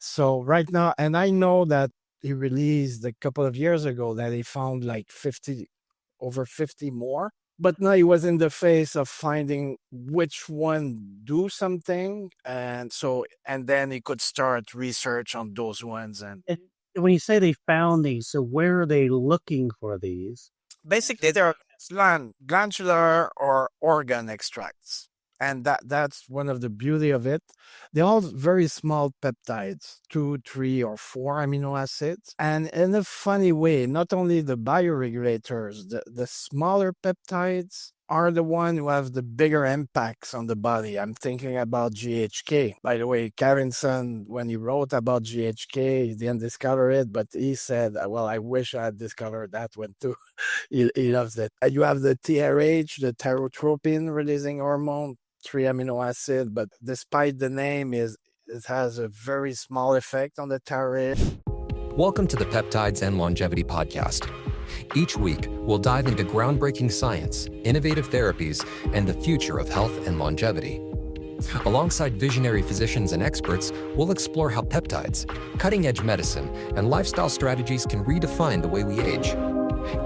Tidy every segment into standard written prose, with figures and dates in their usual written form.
So right now, and I know that he released a couple of years ago that he found like 50, over 50 more. But now he was in the phase of finding which one do something. And then he could start research on those ones. And And when you say they found these, so where are they looking for these? basically, they're glandular or organ extracts. And that's one of the beauty of it. They're all very small peptides, 2, 3, or 4 amino acids. And in a funny way, not only the bioregulators, the smaller peptides are the one who have the bigger impacts on the body. I'm thinking about GHK. By the way, Carrinson, when he wrote about GHK, he didn't discover it, but he said, well, I wish I had discovered that one too. He loves it. And you have the TRH, the tyrotropin releasing hormone, 3 amino acid, but despite the name, it has a very small effect on the TRH. Welcome to the Peptides and Longevity podcast. Each week, we'll dive into groundbreaking science, innovative therapies, and the future of health and longevity. Alongside visionary physicians and experts, we'll explore how peptides, cutting-edge medicine, and lifestyle strategies can redefine the way we age.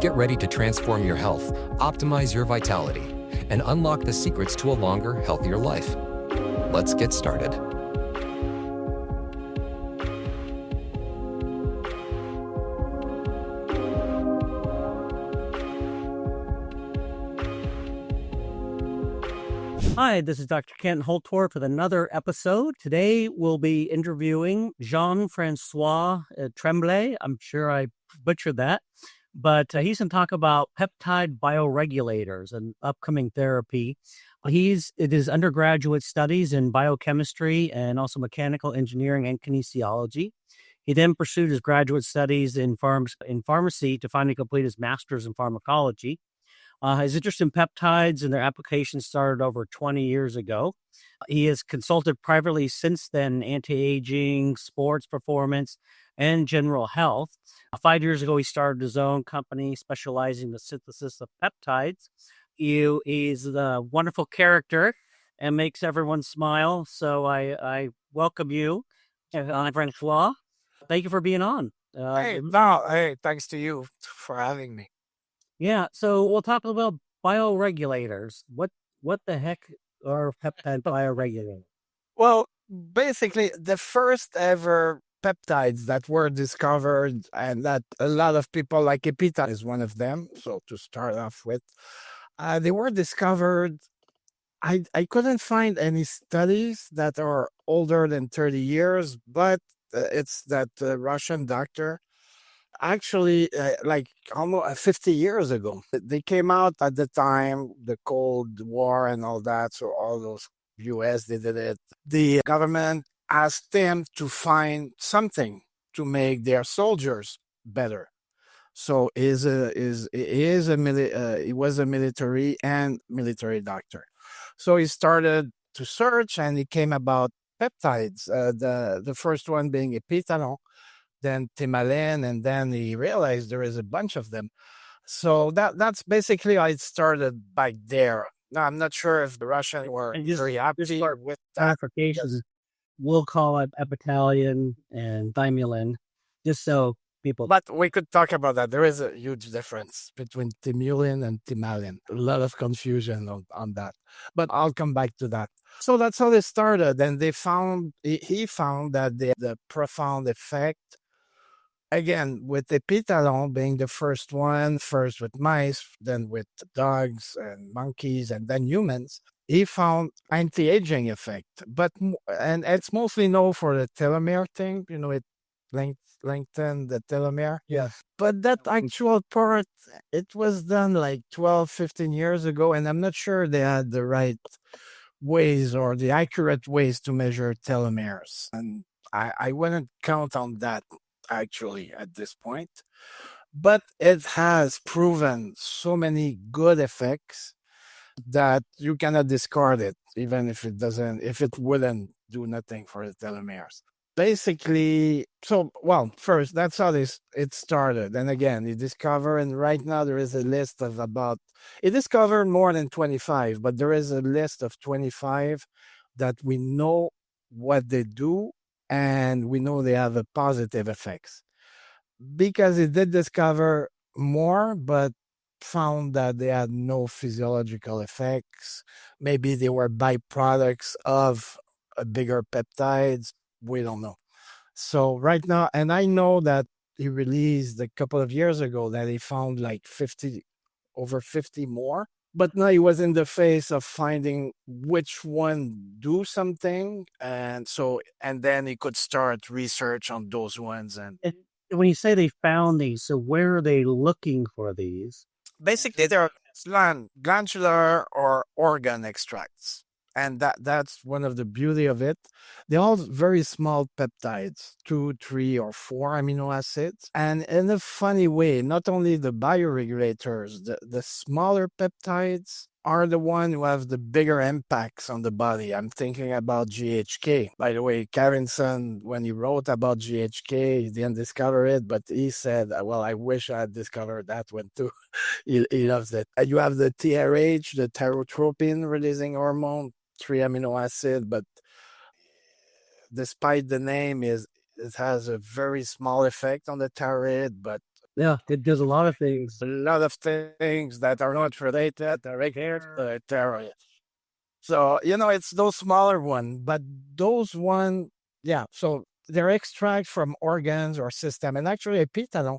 Get ready to transform your health, optimize your vitality, and unlock the secrets to a longer, healthier life. Let's get started. Hi, this is Dr. Kent Holtorf with another episode. Today we'll be interviewing Jean-François Tremblay. I'm sure I butchered that, but he's going to talk about peptide bioregulators and upcoming therapy. He's in his undergraduate studies in biochemistry and also mechanical engineering and kinesiology. He then pursued his graduate studies in pharmacy to finally complete his master's in pharmacology. His interest in peptides and their applications started over 20 years ago. He has consulted privately since then, anti-aging, sports performance, and general health. 5 years ago, he started his own company specializing in the synthesis of peptides. He's a wonderful character and makes everyone smile. So I welcome you, Francois. Thank you for being on. Hey, thanks to you for having me. Yeah, so we'll talk about bioregulators. What the heck are peptide bioregulators? Well, basically, the first ever peptides that were discovered, and that a lot of people like Epita is one of them. So to start off with, they were discovered. I couldn't find any studies that are older than 30 years, but it's that Russian doctor actually like almost 50 years ago. They came out at the time, the Cold War and all that. So all those US, they did it. The government asked them to find something to make their soldiers better. So he was a military doctor. So he started to search, and he came about peptides. The first one being epitalon, then Timalen, and then he realized there is a bunch of them. So that's basically how it started back there. Now, I'm not sure if the Russians were And very happy with that. bifurcations, we'll call it epitalion and thymulin, just so people. But we could talk about that. There is a huge difference between Timulin and Timalin. A lot of confusion on that. But I'll come back to that. So that's how they started. And he found that they had a profound effect. Again, with epitalon being the first one, first with mice, then with dogs and monkeys, and then humans, he found anti-aging effect. And it's mostly known for the telomere thing, it lengthen the telomere. Yes. But that actual part, it was done like 12, 15 years ago, and I'm not sure they had the right ways or the accurate ways to measure telomeres. And I wouldn't count on that actually at this point. But it has proven so many good effects that you cannot discard it, even if it wouldn't do nothing for the telomeres. Basically, first, that's how it started. And again, he discovered, and right now there is a list of he discovered more than 25, but there is a list of 25 that we know what they do and we know they have a positive effects because it did discover more, but found that they had no physiological effects. Maybe they were byproducts of a bigger peptides. We don't know. So right now, and I know that he released a couple of years ago that he found like 50, over 50 more. But now he was in the phase of finding which one do something. And then he could start research on those ones. And And when you say they found these, so where are they looking for these? basically, they're glandular or organ extracts. And that's one of the beauty of it. They're all very small peptides, 2, 3, or 4 amino acids. And in a funny way, not only the bioregulators, the smaller peptides are the one who have the bigger impacts on the body. I'm thinking about GHK. By the way, Carrington, when he wrote about GHK, he didn't discover it, but he said, well, I wish I had discovered that one too. He loves it. And you have the TRH, the tyrotropin releasing hormone, 3 amino acid, but despite the name, it has a very small effect on the thyroid, but Yeah, it does a lot of things. a lot of things that are not related directly to the thyroid. So, it's those smaller ones, but those one, yeah. So they're extract from organs or system. And actually, a epitanol,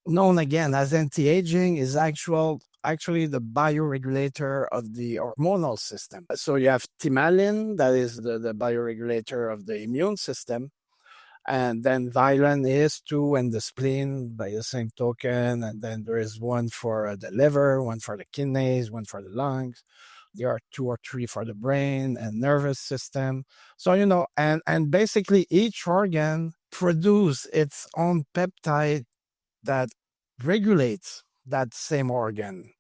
known again as anti-aging, is actually the bioregulator of the hormonal system. So you have timalin, that is the bioregulator of the immune system. And then violin is too, and the spleen by the same token. And then there is one for the liver, one for the kidneys, one for the lungs. There are 2 or 3 for the brain and nervous system. So, and basically each organ produce its own peptide that regulates that same organ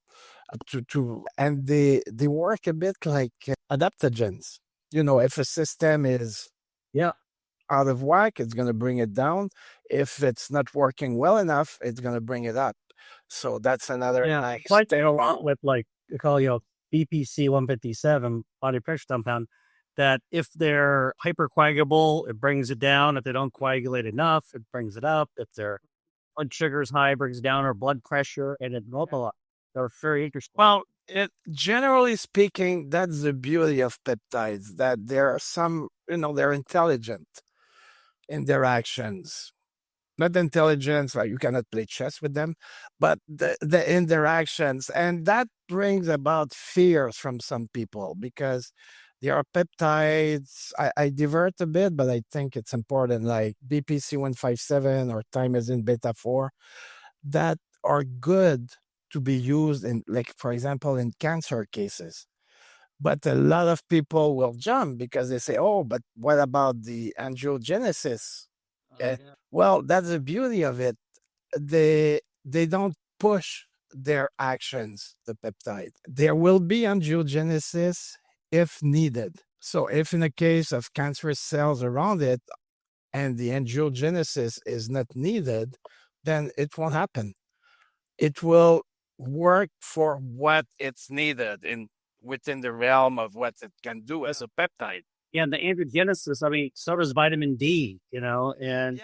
and they work a bit like adaptogens. If a system is Yeah. out of whack, it's going to bring it down. If it's not working well enough, it's going to bring it up. So that's another nice Like they along with like they call BPC 157 body pressure compound. That if they're hypercoagulable, it brings it down. If they don't coagulate enough, it brings it up. If their blood sugar is high, it brings down our blood pressure, and it multiplies. They're very interesting. Well, generally speaking, that's the beauty of peptides, that there are some, they're intelligent interactions. Not intelligence, like you cannot play chess with them, but the interactions. And that brings about fears from some people because there are peptides. I divert a bit, but I think it's important, like BPC 157 or thymosin beta 4, that are good to be used in, like, for example, in cancer cases. But a lot of people will jump because they say, oh, but what about the angiogenesis? Well, that's the beauty of it. They don't push their actions, the peptide. There will be angiogenesis if needed. So if in a case of cancerous cells around it and the angiogenesis is not needed, then it won't happen. It will work for what it's needed within the realm of what it can do as a peptide. Yeah, and the angiogenesis, I mean, so does vitamin D, and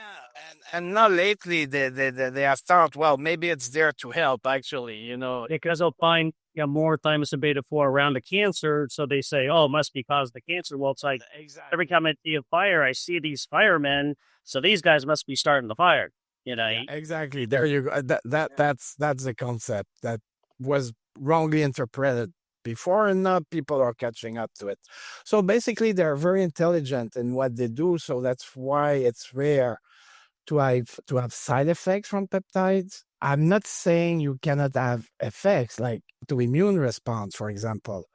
and now lately they have thought, well, maybe it's there to help actually, because they'll find more thymosin beta 4 around the cancer. So they say, oh, it must be caused the cancer. Well, it's like every time I see a fire, I see these firemen. So these guys must be starting the fire. Yeah, exactly. There you go. That's the concept that was wrongly interpreted before, and now people are catching up to it. So basically, they're very intelligent in what they do. So that's why it's rare to have side effects from peptides. I'm not saying you cannot have effects like to immune response, for example,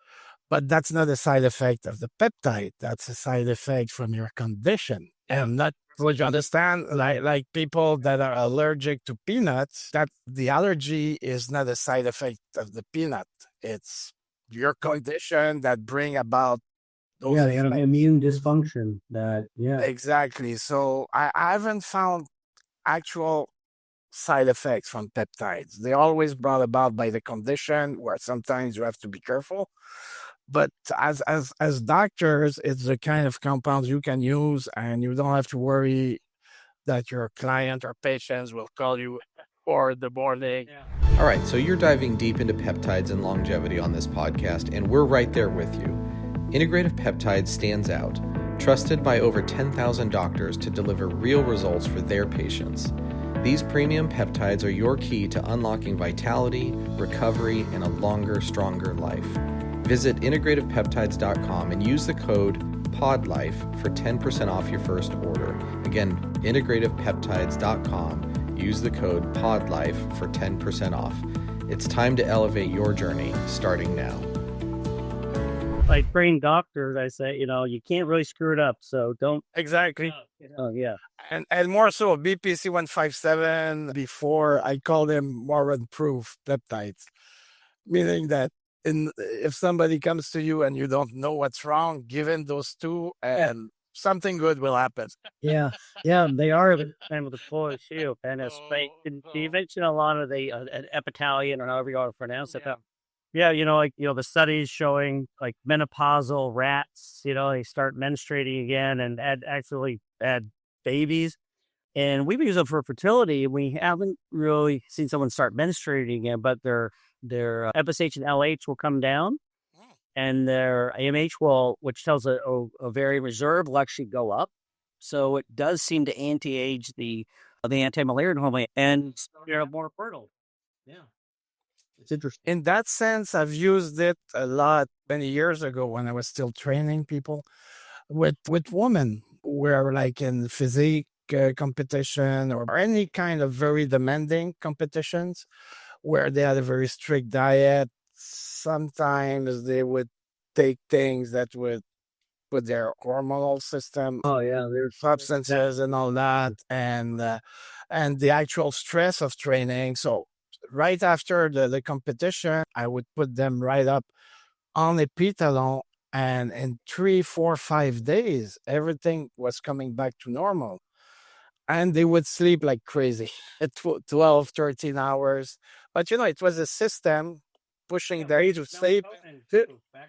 but that's not a side effect of the peptide. That's a side effect from your condition. And not, would you understand, like people that are allergic to peanuts, that the allergy is not a side effect of the peanut. It's your condition that bring about those they have immune dysfunction. Exactly. So I haven't found actual side effects from peptides. They're always brought about by the condition, where sometimes you have to be careful. But as doctors, it's the kind of compounds you can use, and you don't have to worry that your client or patients will call you for the morning. All right, so you're diving deep into peptides and longevity on this podcast, and we're right there with you. Integrative Peptides stands out, trusted by over 10,000 doctors to deliver real results for their patients. These premium peptides are your key to unlocking vitality, recovery, and a longer, stronger life. Visit integrativepeptides.com and use the code PODLIFE for 10% off your first order. Again, integrativepeptides.com. Use the code PODLIFE for 10% off. It's time to elevate your journey, starting now. I train doctors, I say, you can't really screw it up, so don't. Exactly. Yeah. And more so, BPC 157, before I call them warrant-proof peptides, meaning that if somebody comes to you and you don't know what's wrong, give him those two and something good will happen. Yeah, they are able to pull a shield, and it's you mentioned a lot of the epithelium, or however you want to pronounce it. Yeah, the studies showing like menopausal rats, they start menstruating again and actually add babies. And we've used them for fertility. We haven't really seen someone start menstruating again, but their FSH and LH will come down, and their AMH will, which tells a ovarian reserve, will actually go up. So it does seem to anti-age the anti-Mullerian hormone, and you're more fertile. Yeah. It's interesting. In that sense, I've used it a lot many years ago when I was still training people with women who were like in physique competition or any kind of very demanding competitions where they had a very strict diet. Sometimes they would take things that would put their hormonal system, their substances and all that, and the actual stress of training. So right after the competition, I would put them right up on a Epitalon, and in 3, 4, 5 days, everything was coming back to normal. And they would sleep like crazy at 12, 13 hours. But, it was a system pushing them to sleep.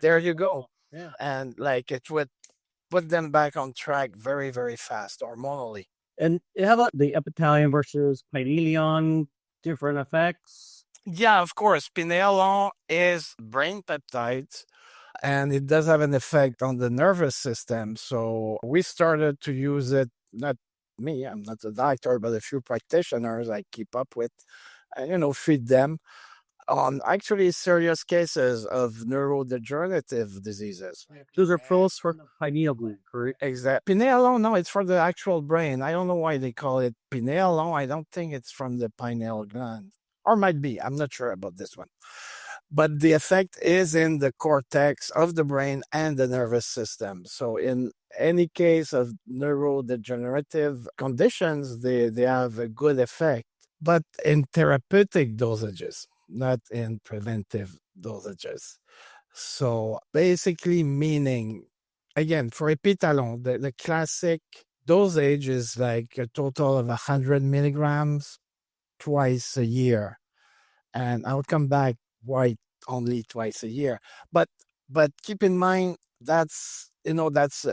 There you go. Yeah. And like it would put them back on track very, very fast hormonally. And how about the epithelium versus pinealion, different effects? Yeah, of course. Pinealon is brain peptides, and it does have an effect on the nervous system. So we started to use it, not me, I'm not a doctor, but a few practitioners I keep up with, and, feed them on actually serious cases of neurodegenerative diseases. Those are pills for pineal gland, correct? Exactly. Pinealon, no, it's for the actual brain. I don't know why they call it pinealon. I don't think it's from the pineal gland. Or might be. I'm not sure about this one. But the effect is in the cortex of the brain and the nervous system. So in any case of neurodegenerative conditions, they have a good effect, but in therapeutic dosages, not in preventive dosages. So basically meaning, again, for Epitalon, the classic dosage is like a total of 100 milligrams twice a year. And I'll come back why only twice a year. But keep in mind, that's an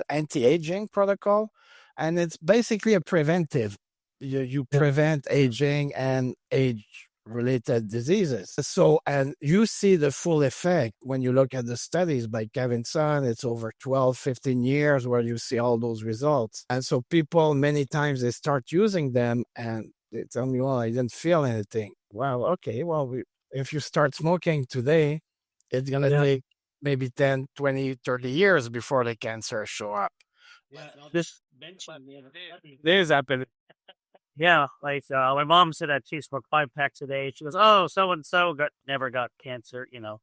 anti-aging protocol, and it's basically a preventive. You prevent aging and age-related diseases. So, and you see the full effect when you look at the studies by Cavinson. It's over 12, 15 years where you see all those results. And so people, many times they start using them and they tell me, well, I didn't feel anything. Well, okay, well, if you start smoking today, it's going to take maybe 10, 20, 30 years before the cancer show up. Yeah, this there's happened. Yeah, like my mom said that she smoked 5 packs a day. She goes, "Oh, so and so never got cancer," Yeah.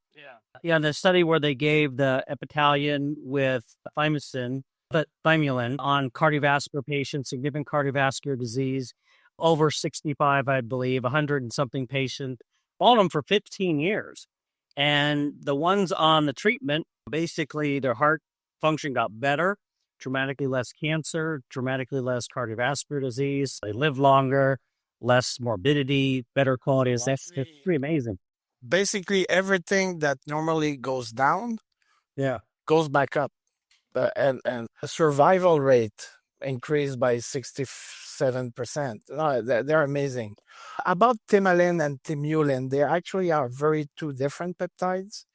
Yeah, the study where they gave the epithelium with thymulin on cardiovascular patients, significant cardiovascular disease, over 65, I believe, 100 and something patients, followed them for 15 years. And the ones on the treatment, basically their heart function got better, dramatically less cancer, dramatically less cardiovascular disease. They live longer, less morbidity, better quality of life. It's pretty amazing. Basically, everything that normally goes down Yeah. goes back up. And the survival rate increased by 67%. No, they're amazing. About thymolin and thymulin, they actually are very two different peptides.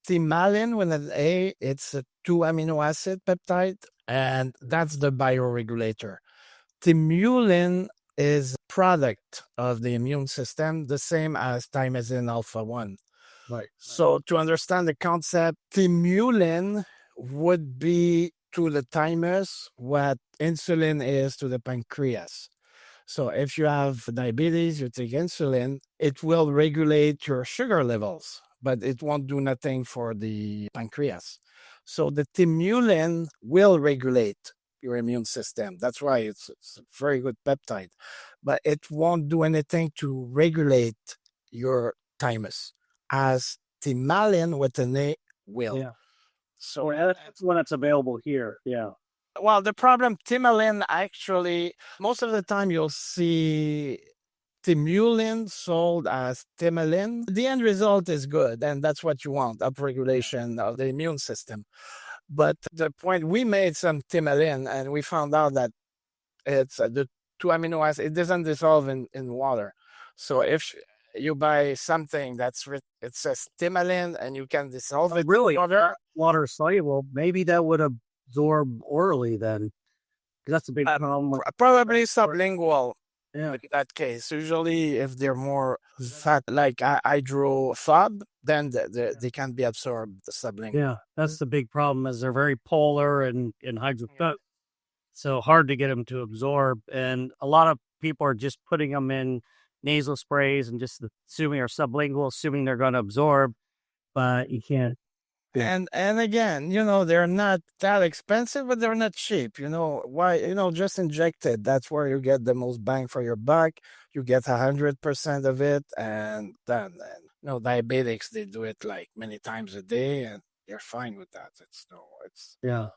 Thymolin with an A, it's a 2 amino acid peptide, and that's the bioregulator. Thymulin is a product of the immune system, the same as thymosin alpha 1. Right. So to understand the concept, thymulin would be to the thymus what insulin is to the pancreas. So if you have diabetes, you take insulin, it will regulate your sugar levels, but it won't do nothing for the pancreas. So the thymulin will regulate your immune system. That's why it's a very good peptide, but it won't do anything to regulate your thymus, as thymolin with an A will. Yeah. So That's one that's available here. Yeah. well, the problem, thymolin, actually, most of the time you'll see thymulin sold as thymolin. The end result is good, and that's what you want, upregulation of the immune system. But the point, we made some thymolin, and we found out that it's the 2 amino acids, it doesn't dissolve in water. So if you buy something it says thymolin, and you can dissolve it Really, in water, water soluble. Maybe that would absorb orally then, because that's a big problem. probably sublingual. Yeah. In that case, usually if they're more fat, like hydrophob, then they can be absorbed sublingual. Yeah, that's the big problem, is they're very polar and hydrophobic. So hard to get them to absorb. And a lot of people are just putting them in nasal sprays and just assuming, or sublingual, assuming they're going to absorb, but you can't. Yeah. And again, they're not that expensive, but they're not cheap. Why? Just inject it. That's where you get the most bang for your buck. You get 100% of it, and then diabetics, they do it like many times a day, and they're fine with that. Yeah.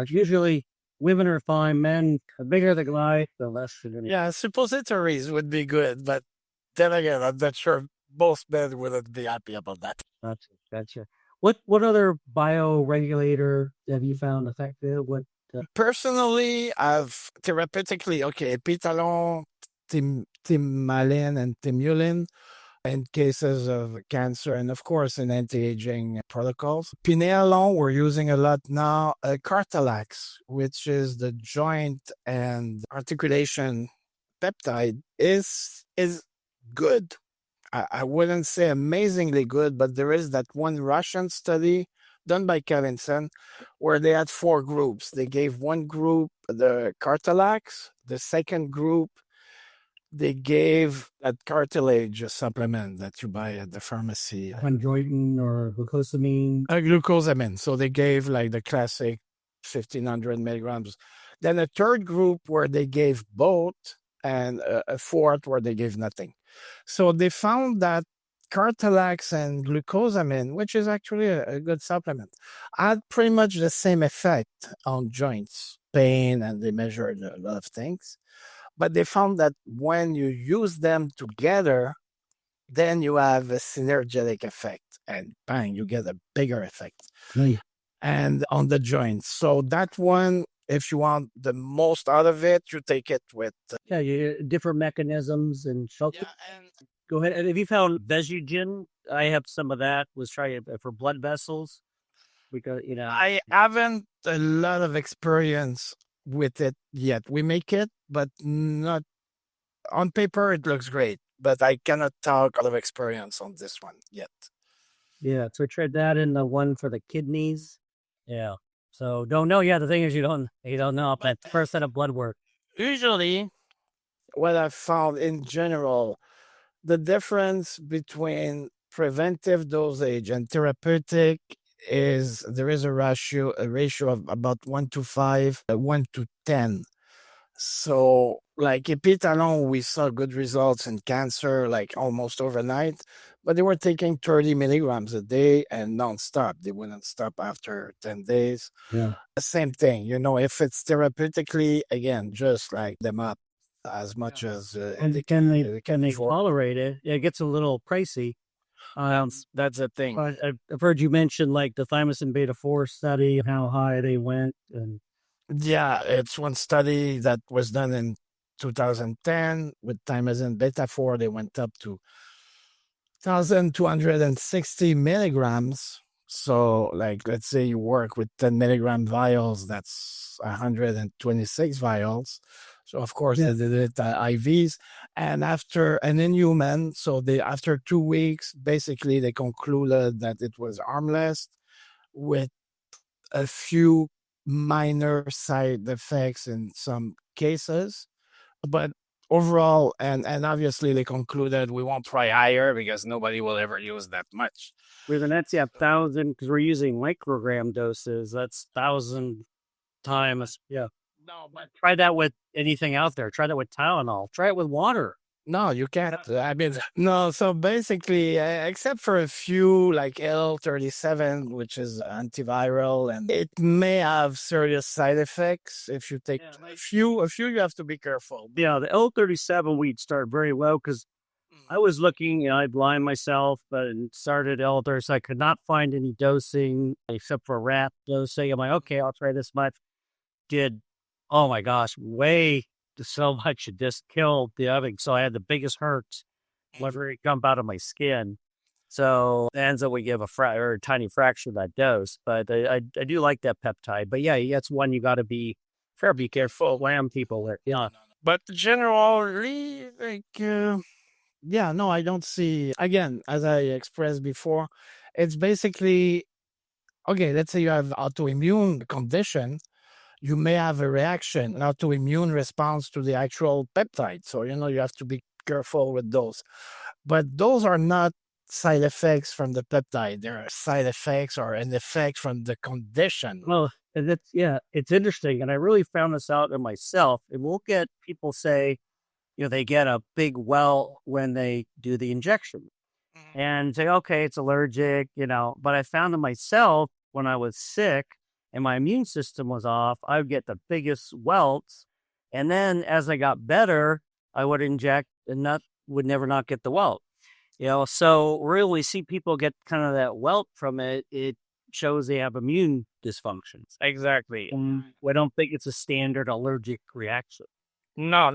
Usually women are fine. Men, the bigger the guy, the less they're going to. Yeah, suppositories would be good, but then again, I'm not sure both men wouldn't be happy about that. Gotcha. What other bioregulator have you found effective? Personally, I've therapeutically, epitalon, thymolin, and thymulin in cases of cancer, and of course in anti-aging protocols. Pinealon, we're using a lot now. Cartilax, which is the joint and articulation peptide, is good. I wouldn't say amazingly good, but there is that one Russian study done by Kalinson where they had 4 groups. They gave one group the Cartilax, the second group they gave that cartilage supplement that you buy at the pharmacy. Chondroitin or glucosamine? Glucosamine. So they gave like the classic 1,500 milligrams. Then a third group where they gave both, and a fourth where they gave nothing. So they found that Cartilax and glucosamine, which is actually a good supplement, had pretty much the same effect on joints, pain, and they measured a lot of things. But they found that when you use them together, then you have a synergetic effect, and bang, you get a bigger effect. Right. And on the joints. So that one, if you want the most out of it, you take it with different mechanisms and go ahead. And have you found Vesugen? I have some of that. Was trying for blood vessels, because I haven't a lot of experience with it yet. We make it, but not on paper. It looks great, but I cannot talk a lot of experience on this one yet. Yeah, so we tried that in the one for the kidneys. Yeah. So don't know. Yeah, the thing is you don't know. But first set of blood work. Usually, what I've found in general, the difference between preventive dosage and therapeutic is there is a ratio of about 1:5, 1:10. So like epitalon, we saw good results in cancer, like almost overnight, but they were taking 30 milligrams a day and nonstop. They wouldn't stop after 10 days. Yeah. Same thing, if it's therapeutically, again, just like them up as much as And can they tolerate it? It gets a little pricey. That's the thing. I've heard you mention like the thymosin beta 4 study, how high they went. And Yeah, it's one study that was done in 2010 with thymosin beta 4. They went up to 1,260 milligrams. So, like, let's say you work with 10 milligram vials, that's 126 vials. So, of course, they did it IVs. And in human, so after 2 weeks, basically, they concluded that it was harmless with a few minor side effects in some cases. But overall, and obviously they concluded we won't try higher because nobody will ever use that much. Then that's 1,000 because we're using microgram doses. That's 1,000 times. Yeah. No, but Try that with anything out there. Try that with Tylenol. Try it with water. no, you can't. I mean, no. So basically, except for a few like L37, which is antiviral, and it may have serious side effects if you take a few. You have to be careful. Yeah, the L37 we'd start very low because I was looking, I blind myself, but started L30, so I could not find any dosing except for rat dosing. I'm like, okay, I'll try this much. Oh my gosh, way so much it just killed the oven. So I had the biggest hurts, whenever it come out of my skin. So it ends up we give a tiny fraction of that dose. But I do like that peptide. But yeah, that's one you got to be careful. Lamb people with. Yeah. But generally, like, yeah, no, I don't see. Again, as I expressed before, it's basically okay. Let's say you have autoimmune condition. You may have a reaction, an autoimmune response to the actual peptide. So, you have to be careful with those. But those are not side effects from the peptide. They're side effects or an effect from the condition. Well, it's interesting. And I really found this out in myself. And we'll get people say, they get a big well when they do the injection and say, okay, it's allergic, but I found in myself when I was sick, and my immune system was off, I would get the biggest welts. And then as I got better, I would inject and would never not get the welt. So really see people get kind of that welt from it. It shows they have immune dysfunctions. Exactly. We don't think it's a standard allergic reaction. No.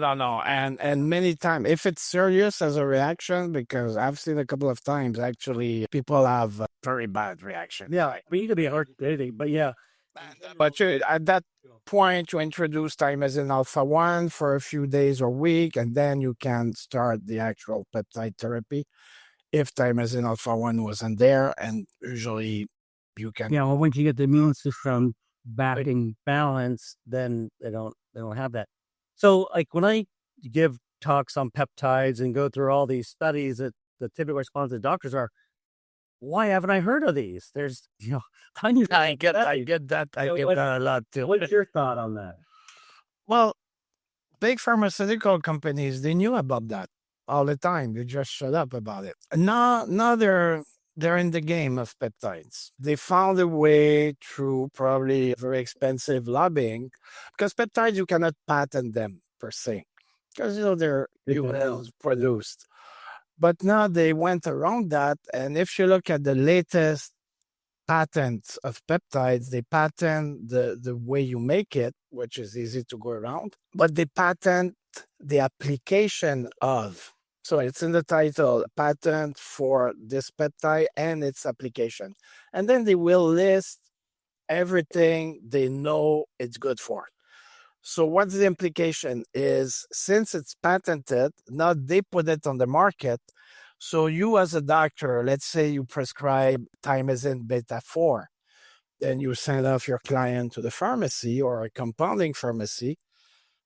And many times, if it's serious as a reaction, because I've seen a couple of times, actually, people have a very bad reaction. Yeah, but you could be hard dating, but yeah. But at that point, you introduce thymosin alpha 1 for a few days or week, and then you can start the actual peptide therapy if thymosin alpha 1 wasn't there. And usually you can. Yeah, well, once you get the immune system back in balance, then they don't have that. So, like when I give talks on peptides and go through all these studies, that the typical response of doctors are, why haven't I heard of these? There's, I get that. I get that a lot too. What's your thought on that? Well, big pharmaceutical companies, they knew about that all the time. They just shut up about it. Now they're in the game of peptides. They found a way through probably very expensive lobbying, because peptides, you cannot patent them per se, because they're US produced. But now they went around that, and if you look at the latest patents of peptides, they patent the way you make it, which is easy to go around, but they patent the application of. So it's in the title, patent for this peptide and its application. And then they will list everything they know it's good for. So what's the implication is, since it's patented, now they put it on the market. So you as a doctor, let's say you prescribe thymosin beta 4, then you send off your client to the pharmacy or a compounding pharmacy.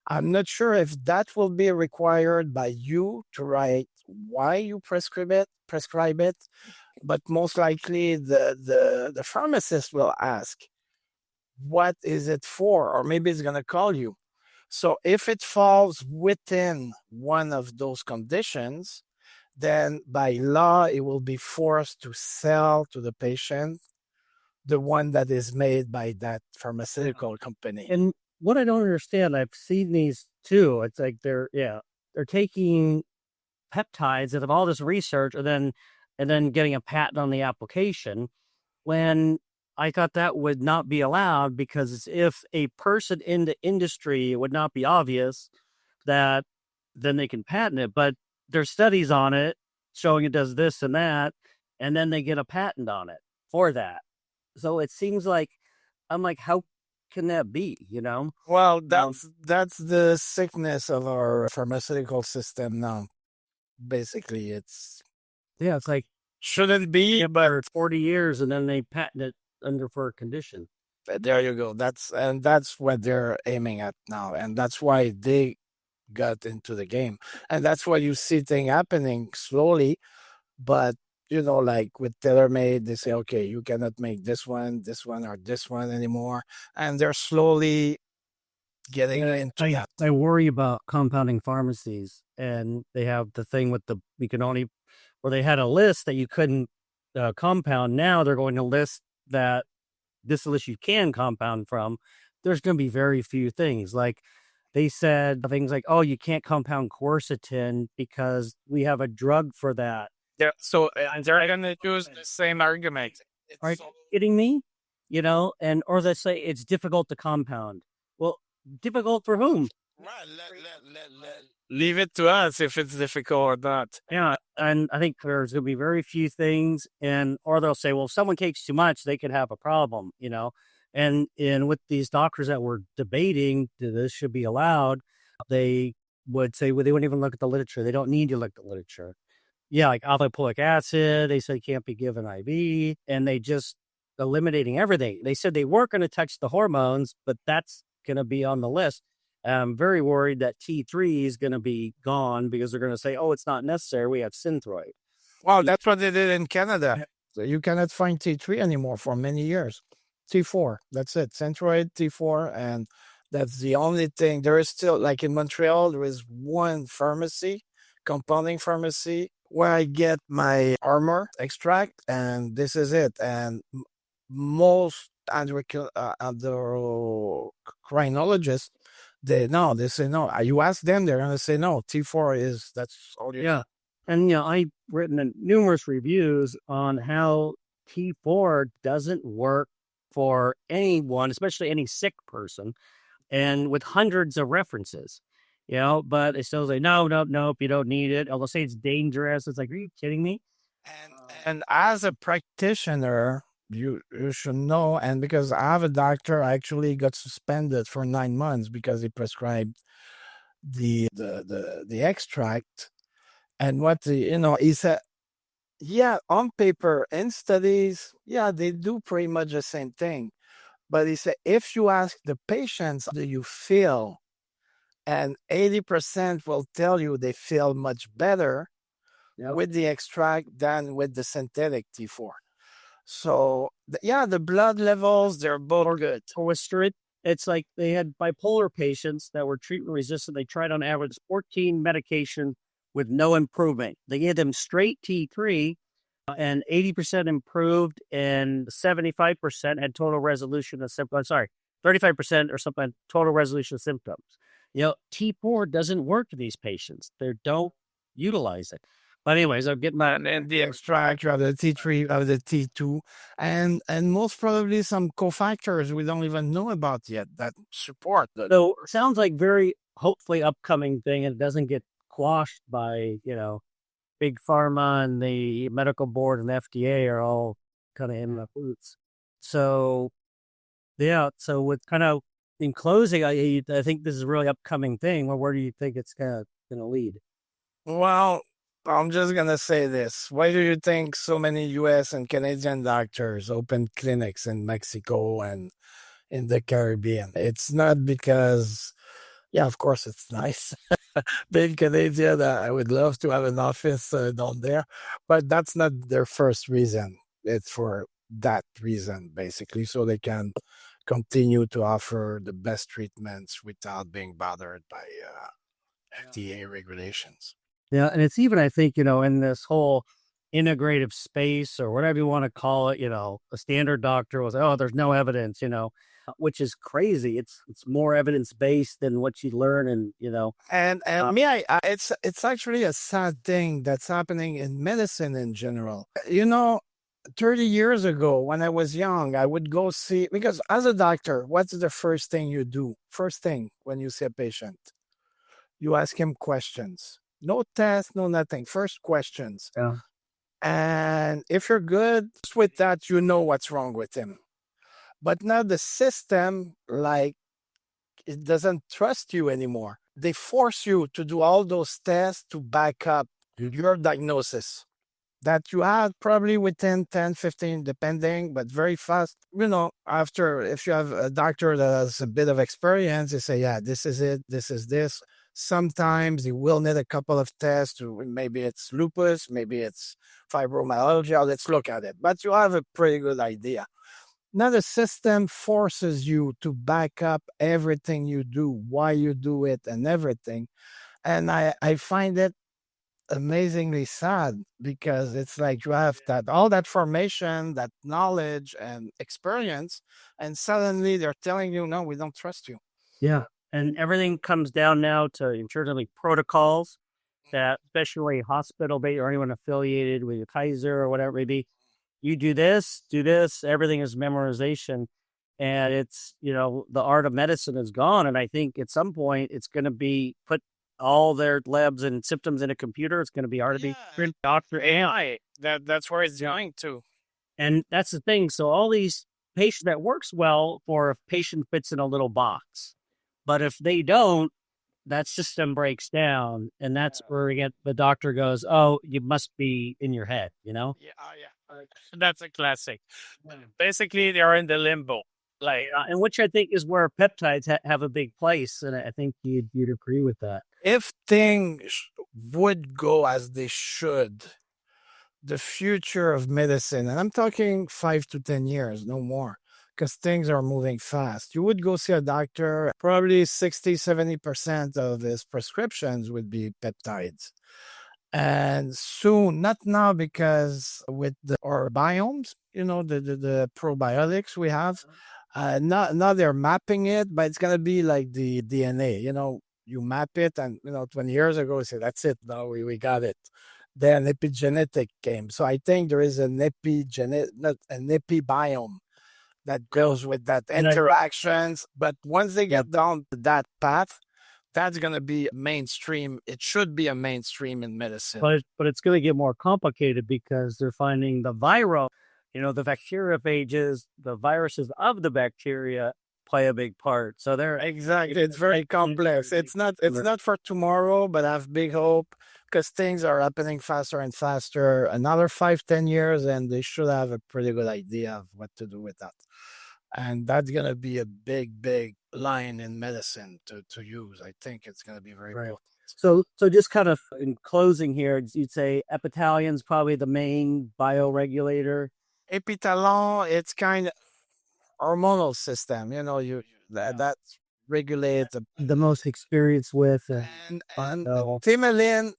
I'm not sure if that will be required by you to write why you prescribe it, but most likely the pharmacist will ask, what is it for? Or maybe it's going to call you. So if it falls within one of those conditions, then by law, it will be forced to sell to the patient the one that is made by that pharmaceutical company. And what I don't understand, I've seen these too. It's like they're taking peptides that have all this research, and then and then getting a patent on the application, when I thought that would not be allowed, because if a person in the industry, it would not be obvious that then they can patent it. But there's studies on it showing it does this and that, and then they get a patent on it for that. So it seems like, I'm like, how can that be? Well, that's the sickness of our pharmaceutical system now. Basically, it's like shouldn't be, but 40 years and then they patent it under for a condition. there you go. That's what they're aiming at now, and that's why they got into the game, and that's why you see things happening slowly. But like with TaylorMade, they say, okay, you cannot make this one, or this one anymore, and they're slowly getting into that. I worry about compounding pharmacies, and they have the thing with where they had a list that you couldn't compound. Now they're going to list that this list you can compound from. There's going to be very few things. Like they said things like, oh, you can't compound quercetin because we have a drug for that. They're going to use the same argument. Are you kidding me? Or they say it's difficult to compound. Well, difficult for whom? Leave it to us if it's difficult or not. Yeah, and I think there's going to be very few things, or they'll say, well, if someone takes too much, they could have a problem, And with these doctors that were debating this should be allowed, they would say, well, they wouldn't even look at the literature. They don't need to look at the literature. Yeah, like alpha-lipoic acid, they said can't be given IV, and they just eliminating everything. They said they weren't going to touch the hormones, but that's going to be on the list. I'm very worried that T3 is going to be gone because they're going to say, oh, it's not necessary. We have Synthroid. Well, that's what they did in Canada. So you cannot find T3 anymore for many years. T4, that's it. Synthroid, T4, and that's the only thing. There is still, like in Montreal, there is one pharmacy, compounding pharmacy, where I get my armor extract, and this is it. And most endocrinologists, they say no. You ask them, they're going to say no. T4 that's all you. Yeah. And, I've written numerous reviews on how T4 doesn't work for anyone, especially any sick person, and with hundreds of references, but they still say, no, you don't need it. They'll say it's dangerous. It's like, are you kidding me? And as a practitioner, you should know, and because I have a doctor actually got suspended for 9 months because he prescribed the extract, and what he said, yeah, on paper in studies, yeah, they do pretty much the same thing, but he said if you ask the patients, how do you feel, and 80% will tell you they feel much better with the extract than with the synthetic T4. So, the blood levels, they're both good. It's like they had bipolar patients that were treatment resistant. They tried on average 14 medication with no improvement. They gave them straight T3, and 80% improved, and 75% had total resolution of symptoms. 35% or something, total resolution of symptoms. T4 doesn't work for these patients. They don't utilize it. But anyways, I'm getting that. And the extract, you have the T3, you have the T2, and most probably some cofactors we don't even know about yet that support that. So it sounds like very hopefully upcoming thing, and it doesn't get quashed by, big pharma and the medical board and the FDA are all kind of in the boots. So, yeah. So with kind of in closing, I think this is a really upcoming thing. Where do you think it's going to lead? Well, I'm just going to say this. Why do you think so many U.S. and Canadian doctors open clinics in Mexico and in the Caribbean? It's not because, of course it's nice. Being Canadian, I would love to have an office down there, but that's not their first reason. It's for that reason, basically, so they can continue to offer the best treatments without being bothered by FDA regulations. Yeah, and it's even, I think, in this whole integrative space or whatever you want to call it, a standard doctor will say, oh, there's no evidence, which is crazy. It's more evidence based than what you learn, and And it's actually a sad thing that's happening in medicine in general. 30 years ago when I was young, I would go see, because as a doctor, what's the first thing you do? First thing when you see a patient, you ask him questions. No test, no nothing. First questions. yeah, And if you're good with that, you know what's wrong with him. But now the system, like, it doesn't trust you anymore. They force you to do all those tests to back up your diagnosis that you had probably within 10, 15, depending, but very fast. After, if you have a doctor that has a bit of experience, they say, yeah, this is it, this is this. Sometimes you will need a couple of tests. Maybe it's lupus, maybe it's fibromyalgia. Let's look at it. But you have a pretty good idea. Now the system forces you to back up everything you do, why you do it, and everything. And I find it amazingly sad, because it's like you have all that formation, that knowledge and experience, and suddenly they're telling you, no, we don't trust you. yeah. And everything comes down now to, in terms of like protocols, that especially hospital based or anyone affiliated with Kaiser or whatever it may be, you do this, everything is memorization. And it's, the art of medicine is gone. And I think at some point it's going to be put all their labs and symptoms in a computer. It's going to be artificial doctor AI. That's where it's going to. And that's the thing. So all these patient that works well for a patient fits in a little box. But if they don't, that system breaks down. And that's where the doctor goes, oh, you must be in your head, Yeah. That's a classic. Basically, they are in the limbo. And which I think is where peptides have a big place. And I think you'd agree with that. If things would go as they should, the future of medicine, and I'm talking 5 to 10 years, no more, because things are moving fast. You would go see a doctor, probably 60, 70% of his prescriptions would be peptides. And soon, not now, because with our biomes, the probiotics we have, now they're mapping it, but it's going to be like the DNA. You map it, and 20 years ago, we said, that's it, now we got it. Then epigenetic came. So I think there is an epibiome that goes with that interactions. But once they get down that path, that's going to be mainstream. It should be a mainstream in medicine. But it's going to get more complicated, because they're finding the viral, the bacteriophages, the viruses of the bacteria play a big part. So they're exactly. It's very complex. It's not for tomorrow, but I have big hope, because things are happening faster and faster. Another 5-10 years, and they should have a pretty good idea of what to do with that. And that's going to be a big, big line in medicine to use. I think it's going to be very important. So just kind of in closing here, you'd say epitalion's probably the main bioregulator. Epitalon, it's kind of hormonal system. That regulates the most experience with. And Thimalin,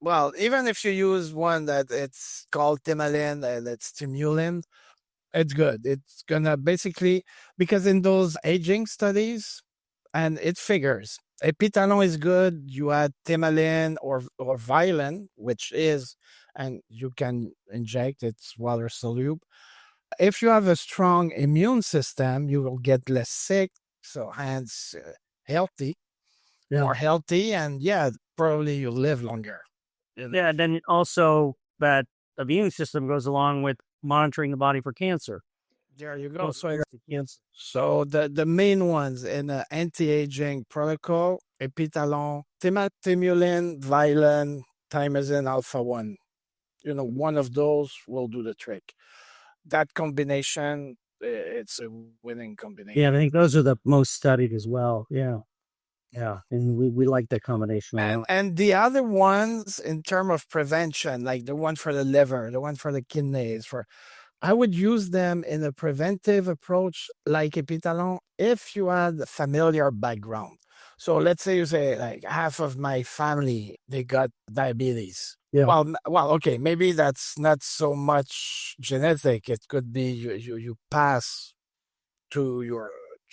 well, even if you use one that it's called Thimalin and it's Stimulin, it's good. It's gonna basically, because in those aging studies, and it figures, epitalon is good. You add Thimalin or Violin, which is, and you can inject, it's water soluble. If you have a strong immune system, you will get less sick, so hence healthy, more healthy, and probably you live longer. Yeah, then also that immune system goes along with monitoring the body for cancer. There you go. So the main ones in the anti-aging protocol: epitalon, Thymulin, Violin, Thymosin alpha 1. One of those will do the trick. That combination, it's a winning combination. Yeah, I think those are the most studied as well. Yeah. And we like that combination. And the other ones, in terms of prevention, like the one for the liver, the one for the kidneys, I would use them in a preventive approach like epitalon if you had a familiar background. So let's say you say, like, half of my family, they got diabetes. Yeah. Well, okay, maybe that's not so much genetic. It could be you pass to your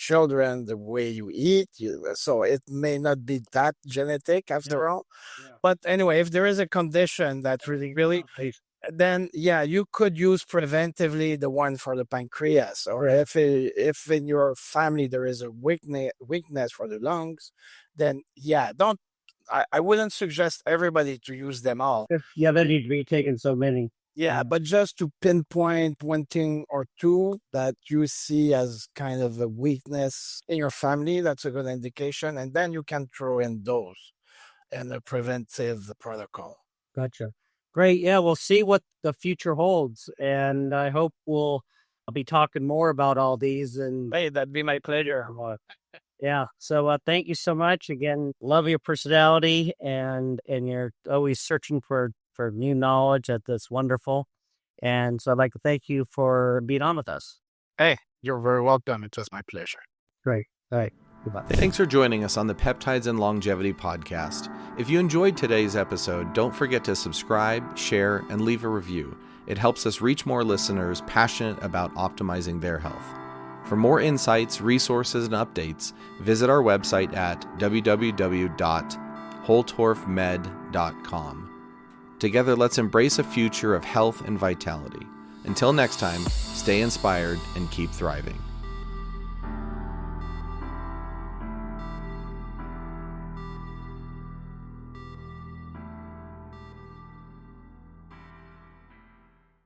children the way you eat. So it may not be that genetic after all. Yeah. But anyway, if there is a condition that really, then yeah, you could use preventively the one for the pancreas, or if in your family there is a weakness for the lungs, then yeah, don't. I wouldn't suggest everybody to use them all. Yeah, they need to be taking so many. Yeah, but just to pinpoint one thing or two that you see as kind of a weakness in your family, that's a good indication, and then you can throw in those in a preventive protocol. Gotcha. Great. Yeah, we'll see what the future holds. And I hope I'll be talking more about all these. And Hey, that'd be my pleasure. yeah. So thank you so much. Again, love your personality and you're always searching for new knowledge. That's wonderful. And so I'd like to thank you for being on with us. Hey, you're very welcome. It was my pleasure. Great. All right. Goodbye. Thanks for joining us on the Peptides and Longevity podcast. If you enjoyed today's episode, don't forget to subscribe, share, and leave a review. It helps us reach more listeners passionate about optimizing their health. For more insights, resources, and updates, visit our website at www.holtorfmed.com. Together, let's embrace a future of health and vitality. Until next time, stay inspired and keep thriving.